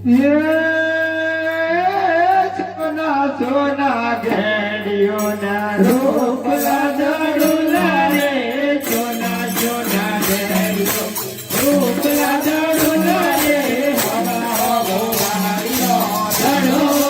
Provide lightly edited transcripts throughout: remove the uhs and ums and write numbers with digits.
સોના સોના ઘેડિયોના રૂપલા દડુલા રે સોના સોના ઘેડિયો રૂપલા દડુલા રે હવા ભવારીઓ દડો રમે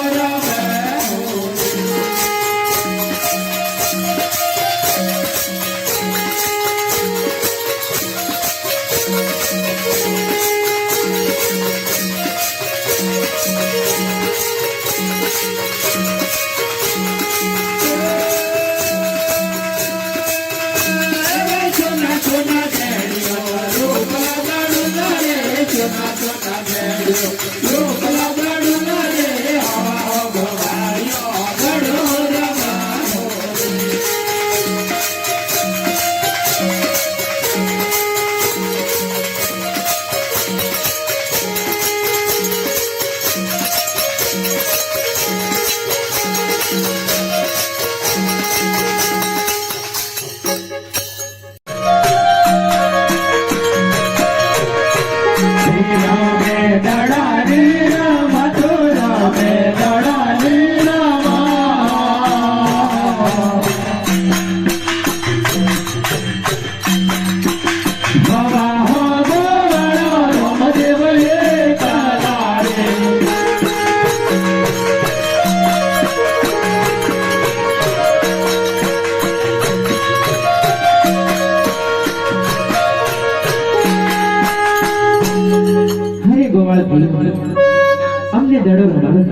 અમને દડો રમાડો.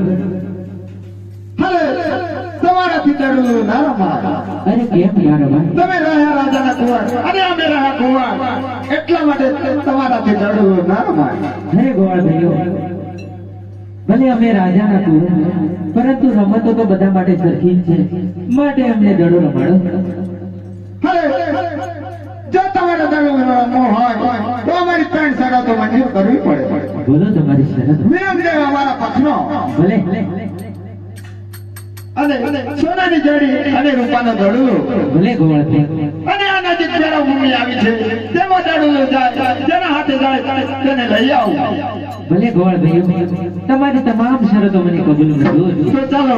તમારાથી દડો ના રમાય. અરે કેમ ના રમાય? તમે રહ્યા રાજાના કુંવર અને અમે રહ્યા કુંવર, એટલા માટે તમારાથી દડો ના રમાય. અરે ગોવાળ ભાઈઓ, ભલે અમે રાજાના કુંવર, પરંતુ રમતો તો બધા માટે સરખી છે, માટે અમને દડો રમાડો. જો તમારે દડો રમવો હોય તો અમારી 3 શરતો મંજૂર કરવી પડે. બોલો તમારી શરત. વિરામ દેવ અમારા પક્ષનો. ભલે. અને સોનાની જડી અને રૂપાનો દડુલો. ભલે ગોવાળ. અને આ નજીક જરા ભૂમિ આવી છે, તેમાં દડુલો જાય, જેના હાથે જાય તેને લઈ આવો. ભલે ગોવાળ ભાઈઓ, તમારી તમામ શરતો મને કબૂલ નથી. તો ચાલો.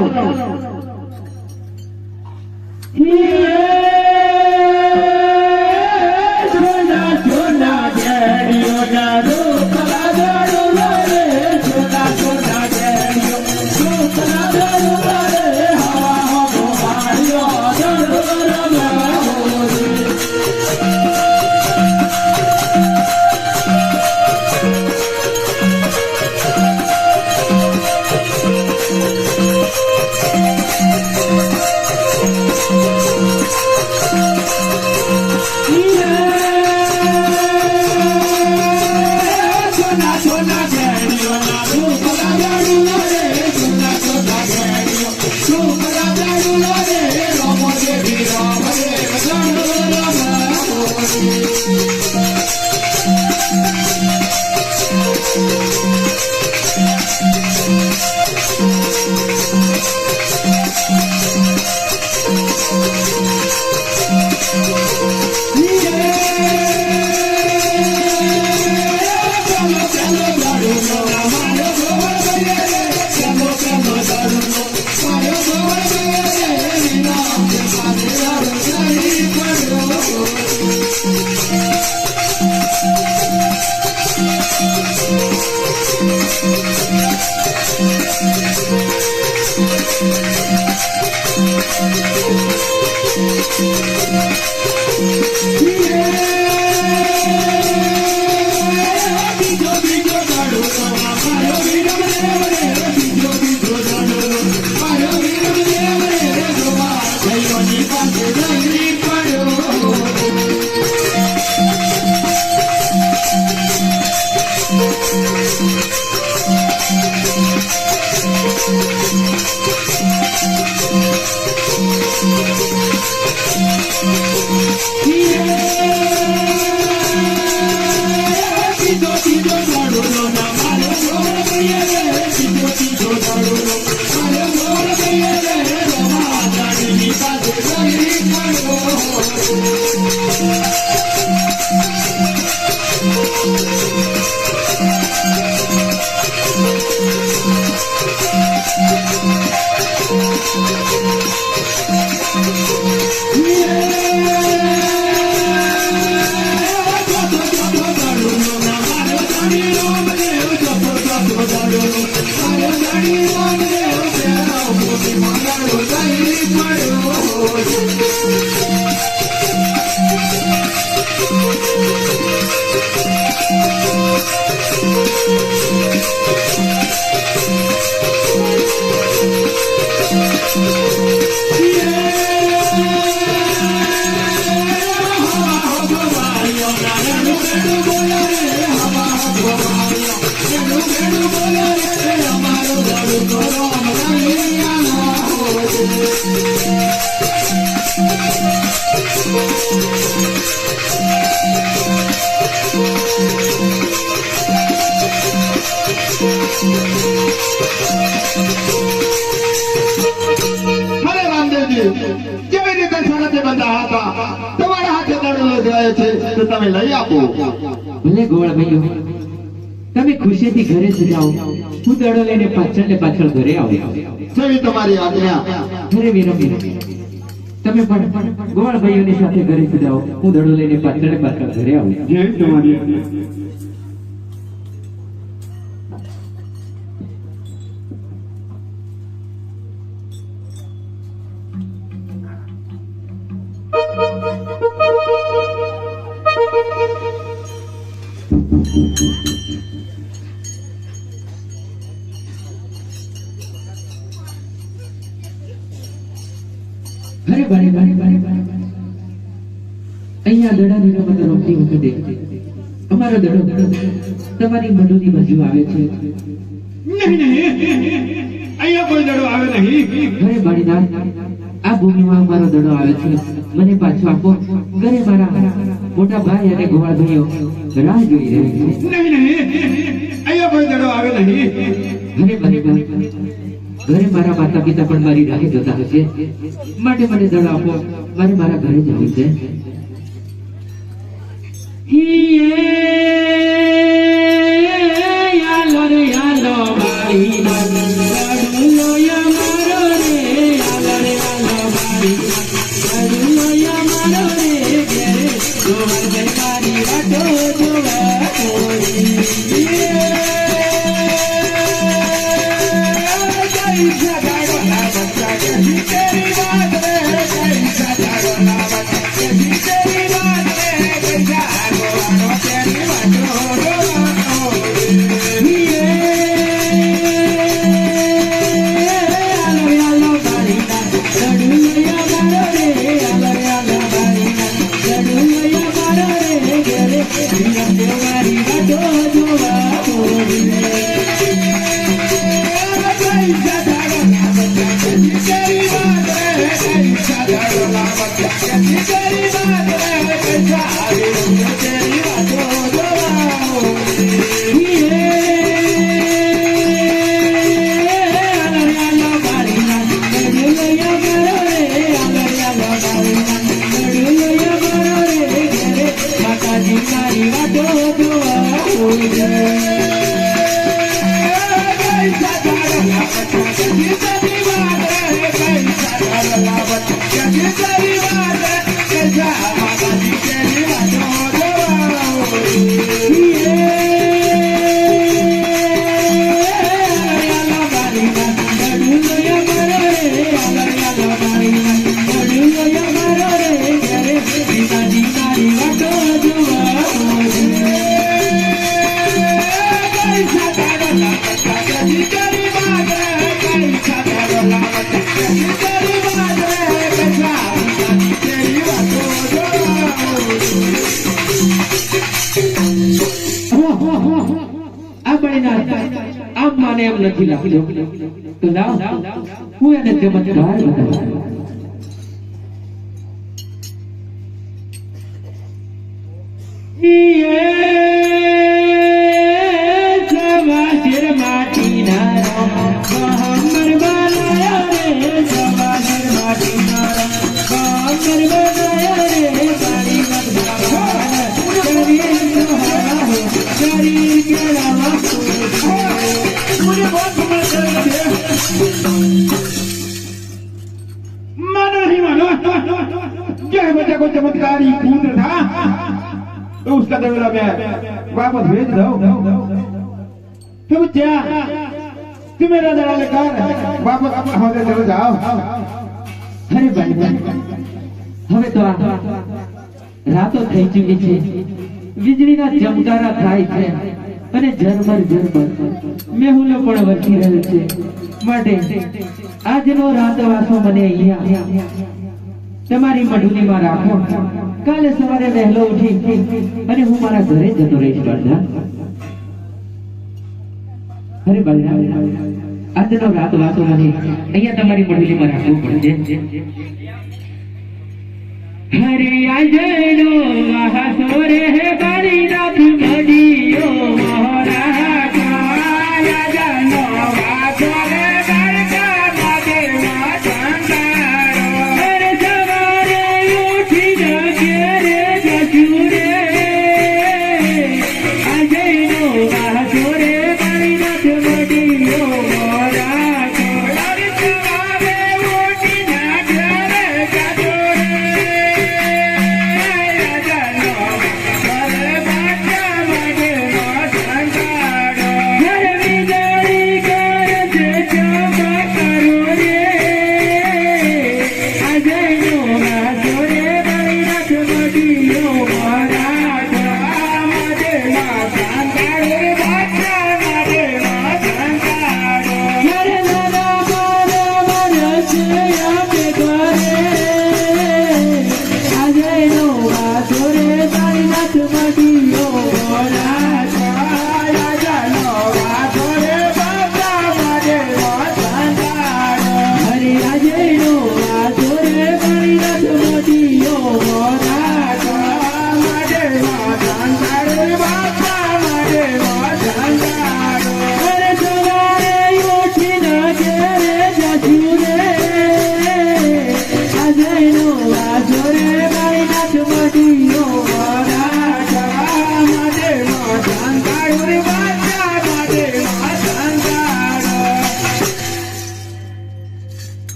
Thank you. જેવી રીતે સરતે બંધા હતા તમારા હાથે દડલો જાય છે તો તમે લઈ આપો. ભલે ગોળ ભાઈઓ, તમે ખુશીથી ઘરે જાઓ, હું દડો લઈને પાછળ ને પાછળ ઘરે આવું. જેવી તમારી આજ્ઞા. ઘરે વિરમ તમે પણ ગોળ ભાઈઓની સાથે ઘરે જાઓ, હું દડો લઈને પાછળ ને પાછળ ઘરે આવું. જેવી તમારી અરે બારે બારે બારે અહીંયા દડાની રમત રમતી વખતે અમારો દડો તમારી મંડળની બાજુ આવે છે. નહીં અહીંયા કોઈ દડો આવે નહીં. ઘરે બારીનાથ, આ ભૂમિમાં અમારો દડો આવે છે, મને પાછો આપો. ઘરે મારા મોટા ભાઈ અને ગોવાળ ભાઈઓ રાહ જોઈ રહે છે. નહીં અહીંયા કોઈ દડો આવે નહીં. ઘરે બારીનાથ, ઘરે મારા માતા પિતા પણ મારી રાહ જોતા હશે, માટે મને દડો આપો. મારે મારા ઘરે જવું છે. યાલો રે યાલો મારી દડલો યામારો રે, યાલો રે યાલો મારી દડલો યામારો રે, ઘરે ગોવાળ ભાઈ મારી વાટો જોવા કોઈ. આમ મને એમ નથી લાગતું, તો લાવ હું એને ચમત્કાર બતાવું. को चमत्कारी पुत्र था तो उसका दौरा मैं वापस भेज दो. तुम क्या तुम मेरा दड़ा लेकर वापस अपना हौदे चले जाओ. अरे भाई હવે તો આ રાતો થઈ ચૂકી છે, વીજળીના ચમકારા થાય છે અને ઝરમર મેહુલો પણ વરસી રહ્યો છે, માટે આજનો રાતવાસો મને અહીંયા તમારી મઢુલીમાં રાખો. કાલે સવારે વહેલો ઉઠી અને હું મારા ઘરે જતો રહીશ બળદા. અરે બળદા, આજનો રાત વાસો મને અહીંયા તમારી મઢુલીમાં રાખવું પડશે. હરે આજનો વાસો રે કાળી નાથ મઢીઓ મોરા કાયાનો વાસો રે કાળકા માગે માતંગારો. હરે સવારે ઉઠી જગે રે જજુ રે આજનો વાસો રે કાળી નાથ મઢીઓ મોરા હરે સવારે ઉઠી જગે રે જજુ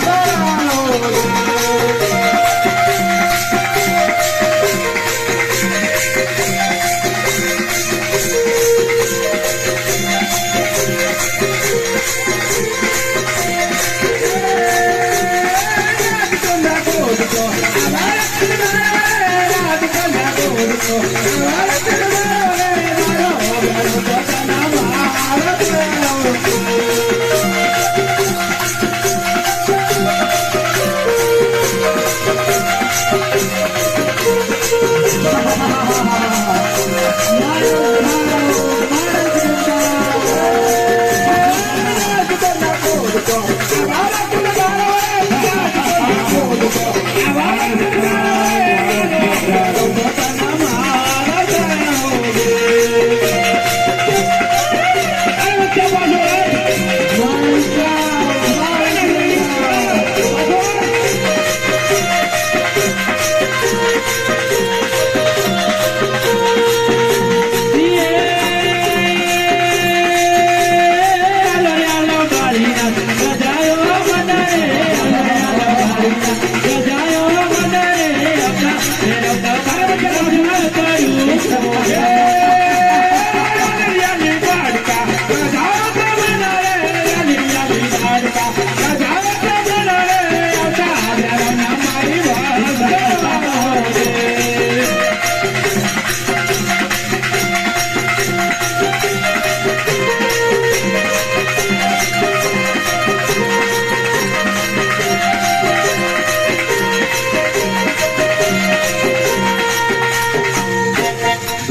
Bye.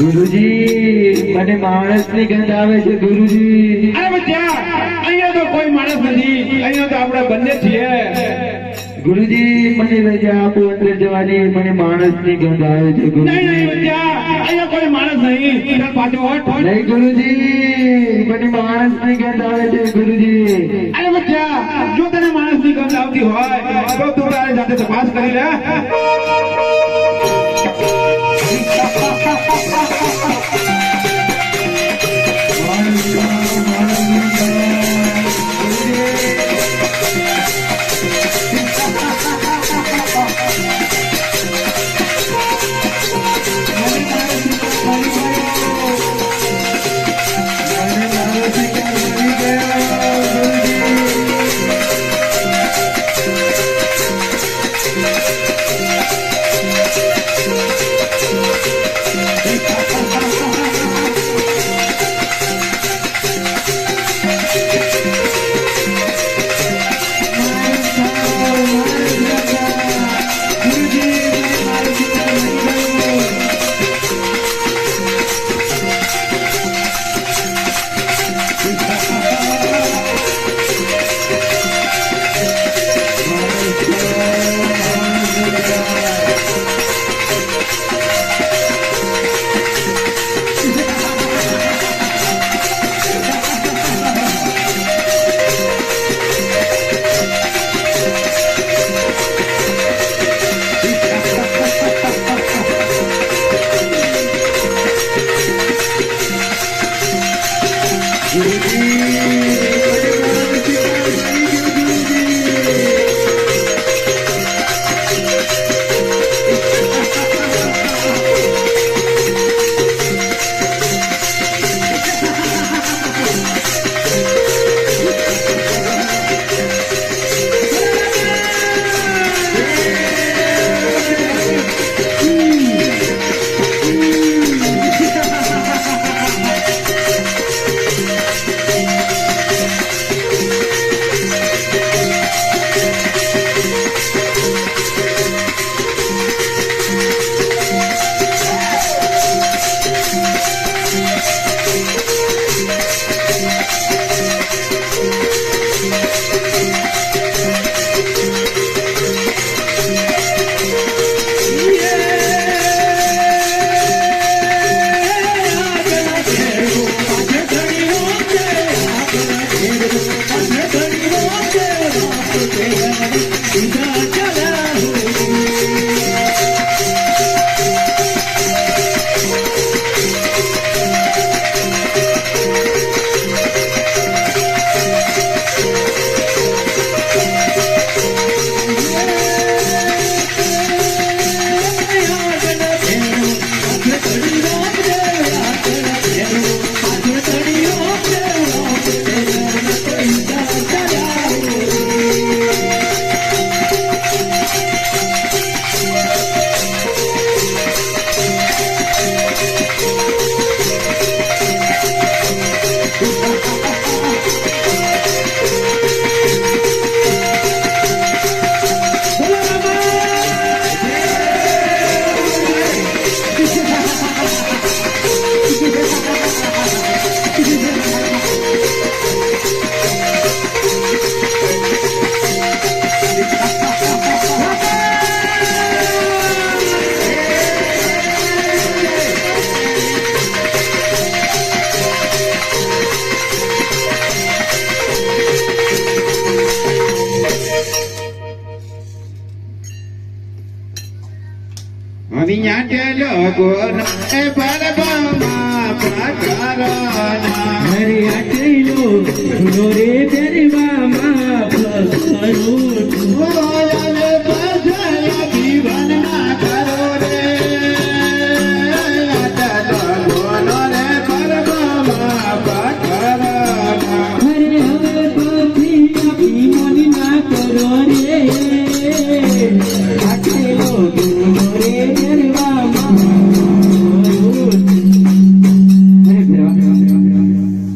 ગુરુજી મને માણસની ગંધ આવે છે ગુરુજી. અરે બચ્ચા, અહીંયા તો કોઈ માણસ નથી, અહીંયા તો આપણે બંને છીએ. ગુરુજી મને રજા આપો અંદર જવાની, મને માણસની ગંધ આવે છે નહીં નહીં ગુરુજી. બચ્ચા, અહીંયા કોઈ માણસ નહીં. ચાલ પાછો હટ. નહીં ગુરુજી મને માણસની ગંધ આવે છે ગુરુજી. અરે બચ્ચા, જો તને માણસની ગંધ આવતી હોય તો તું તારી સાથે તપાસ કરી લે.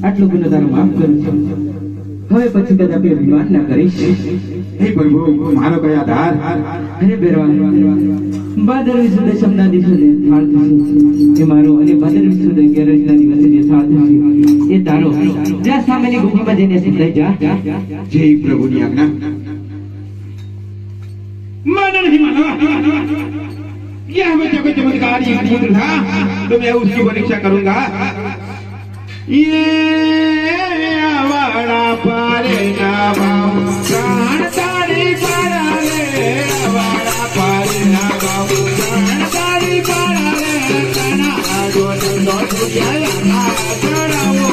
આટલું ગુનો તારો માફ કરું છું. હવે પછી કદાપી અભિમાન ના કરીશ. હે પ્રભુ મારો કયા ધાર અરે બેરવા ભાદરવી સુદ શમના દિવસે જે થાળ થશે એ મારો અને ભાદરવી સુદ ગેરજના દિવસે જે થાળ થશે એ તારો જ્યાં સામેની ગુફામાં જઈને સિદ્ધાઈ જા જય પ્રભુની આજ્ઞા माना नहीं माना यह बच्चा कोई चमत्कारी पुत्र था तो मैं उसकी परीक्षा करूंगा ये आवाड़ा पारे ना बाबू प्राण तारी पारा रे आवाड़ा पारे ना बाबू प्राण तारी पारा रे तना आगो दंडो छुट्या ना चढ़ावो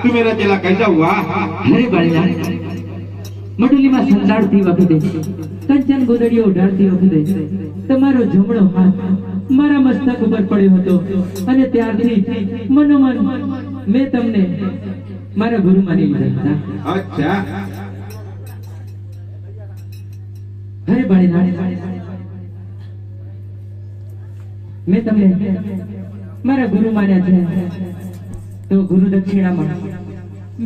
तू मेरा चेला कैसा हुआ અરે બાળીલા મડુલીમાં સંતાડતી વખતે કંચન ગોદડીઓ ઉડાડતી વખતે તમારો જમણો હાથ મારા મસ્તક ઉપર પડ્યો હતો અને ત્યારથી મનોમન મેં તમને મારા ગુરુ માની લીધા હતા. अच्छा અરે બાળીલા મેં તમને મારા ગુરુ માન્યા છે તો ગુરુ દક્ષિણામાં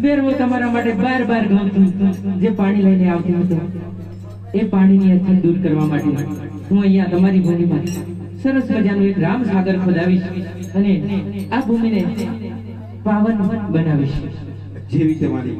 બેરવો તમારા માટે બાર બાર ગમતું જે પાણી લઈને આવતો હતો એ પાણીની અછત દૂર કરવા માટે હું અહીંયા તમારી ભૂમિમાં સરસ મજાનું એક રામ સાગર ખોદાવીશ અને આ ભૂમિને પાવન બનાવીશ. જેવી તમારી